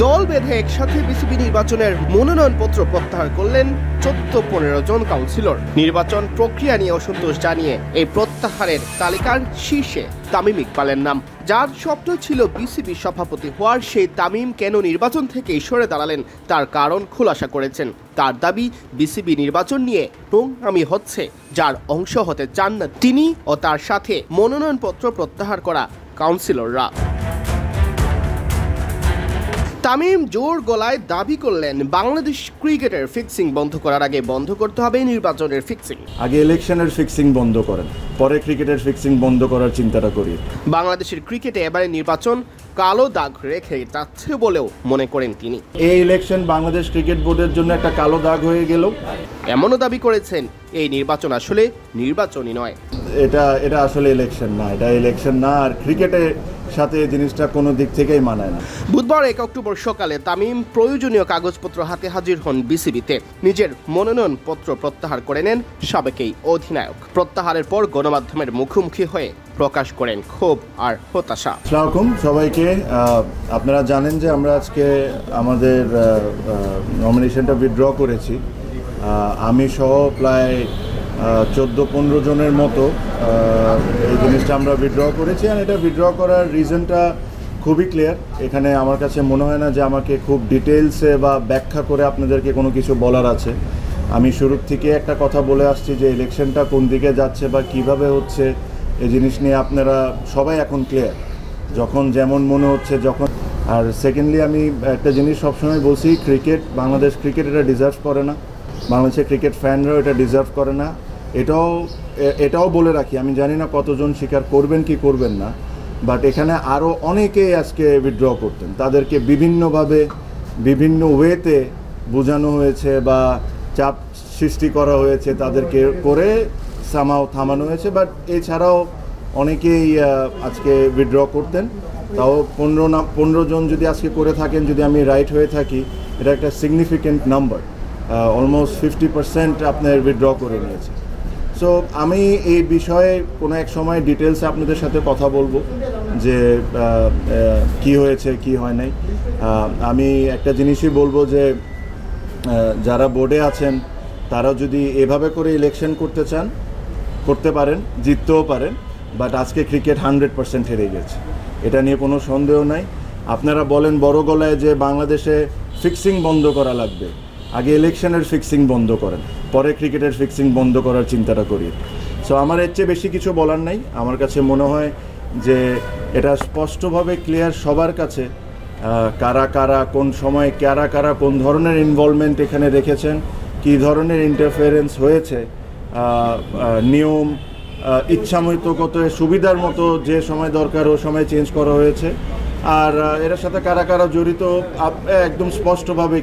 দল বেঁধে একসাথে বিসিবি নির্বাচনের মনোনয়নপত্র প্রত্যাহার করলেন 14-15 জন কাউন্সিলর। নির্বাচন প্রক্রিয়া নিয়ে অসন্তোষ জানিয়ে এই প্রত্যাহারের তালিকার শীর্ষে তামিম ইকবালের নাম। যার স্বপ্ন ছিল বিসিবি সভাপতি হওয়ার, সেই তামিম কেন নির্বাচন থেকে সরে দাঁড়ালেন তার কারণ খুলাসা করেছেন। তার দাবি, বিসিবি নির্বাচন নিয়ে নোংরামি হচ্ছে, যার অংশ হতে চান না তিনি ও তার সাথে মনোনয়নপত্র প্রত্যাহার করা কাউন্সিলররা। তামিম জোর গলায় দাবি করলেন, বাংলাদেশ ক্রিকেটের ফিক্সিং বন্ধ করার আগে বন্ধ করতে হবে নির্বাচনের ফিক্সিং। আগে ইলেকশনের ফিক্সিং বন্ধ করেন, পরে ক্রিকেটের ফিক্সিং বন্ধ করার চিন্তাটা করি। বাংলাদেশের ক্রিকেটে এবারে নির্বাচন কালো দাগ রেখে যাচ্ছে বলেও মনে করেন তিনি। এই ইলেকশন বাংলাদেশ ক্রিকেট বোর্ডের জন্য একটা কালো দাগ হয়ে গেল, এমনও দাবি করেছেন এই নির্বাচন আসলে নির্বাচনই নয়, এটা আসলে ইলেকশন না, এটা ইলেকশন না। আর ক্রিকেটের সাথে এই জিনিসটা কোনো দিক থেকেই মানায় না। বুধবার 1 অক্টোবর সকালে তামিম প্রয়োজনীয় কাগজপত্র হাতে হাজির হন বিসিবিতে। নিজের মনোনয়নপত্র প্রত্যাহার করে নেন সাবেক এই অধিনায়ক। প্রত্যাহারের পর গণমাধ্যমের মুখোমুখি হয়ে প্রকাশ করেন ক্ষোভ আর হতাশা। আসসালামু আলাইকুম সবাইকে। আপনারা জানেন যে আমরা আজকে আমাদের নমিনেশনটা উইথড্র করেছি। আমি সহ প্রায় 14-15 জনের মতো এই জিনিসটা আমরা উইথড্র করেছি। আর এটা উইথড্র করার রিজনটা খুবই ক্লিয়ার। এখানে আমার কাছে মনে হয় না যে আমাকে খুব ডিটেলসে বা ব্যাখ্যা করে আপনাদেরকে কোনো কিছু বলার আছে। আমি শুরুর থেকে একটা কথা বলে আসছি যে ইলেকশনটা কোন দিকে যাচ্ছে বা কিভাবে হচ্ছে, এই জিনিস নিয়ে আপনারা সবাই এখন ক্লিয়ার, যখন যেমন মনে হচ্ছে যখন। আর সেকেন্ডলি আমি একটা জিনিস সবসময় বলছি, বাংলাদেশ ক্রিকেট এটা ডিজার্ভ করে না, বাংলাদেশের ক্রিকেট ফ্যানরাও এটা ডিজার্ভ করে না। এটাও বলে রাখি, আমি জানি না কতজন স্বীকার করবেন কি করবেন না, বাট এখানে আরও অনেকেই আজকে উইথড্র করতেন। তাদেরকে বিভিন্নভাবে বিভিন্ন ওয়েতে বোঝানো হয়েছে বা চাপ সৃষ্টি করা হয়েছে, তাদেরকে করে থামানো হয়েছে। বাট এছাড়াও অনেকেই আজকে উইথড্র করতেন। তাও 15 জন যদি আজকে করে থাকেন, যদি আমি রাইট হয়ে থাকি, এটা একটা সিগনিফিক্যান্ট নাম্বার। অলমোস্ট 50% আপনার উইথড্র করে নিয়েছে। সো আমি এই বিষয়ে কোনো এক সময় ডিটেলসে আপনাদের সাথে কথা বলবো যে কি হয়েছে কি হয় নাই। আমি একটা জিনিসই বলবো যে যারা বোর্ডে আছেন তারা যদি এভাবে করে ইলেকশন করতে চান করতে পারেন, জিততেও পারেন। বাট আজকে ক্রিকেট 100% হেরে গেছে, এটা নিয়ে কোনো সন্দেহ নাই। আপনারা বলেন বড় গলায় যে বাংলাদেশে ফিক্সিং বন্ধ করা লাগবে, আগে ইলেকশনের ফিক্সিং বন্ধ করেন, পরে ক্রিকেটের ফিক্সিং বন্ধ করার চিন্তাটা করি। সো আমার এর চেয়ে বেশি কিছু বলার নাই। আমার কাছে মনে হয় যে এটা স্পষ্টভাবে ক্লিয়ার সবার কাছে, কারা কারা কোন সময় কারা কোন ধরনের ইনভলভমেন্ট এখানে রেখেছেন, কী ধরনের ইন্টারফারেন্স হয়েছে, নিয়ম ইচ্ছামতগত সুবিধার মতো যে সময় দরকার ও সময় চেঞ্জ করা হয়েছে। আর এর সাথে কারা কারা জড়িত একদম স্পষ্টভাবে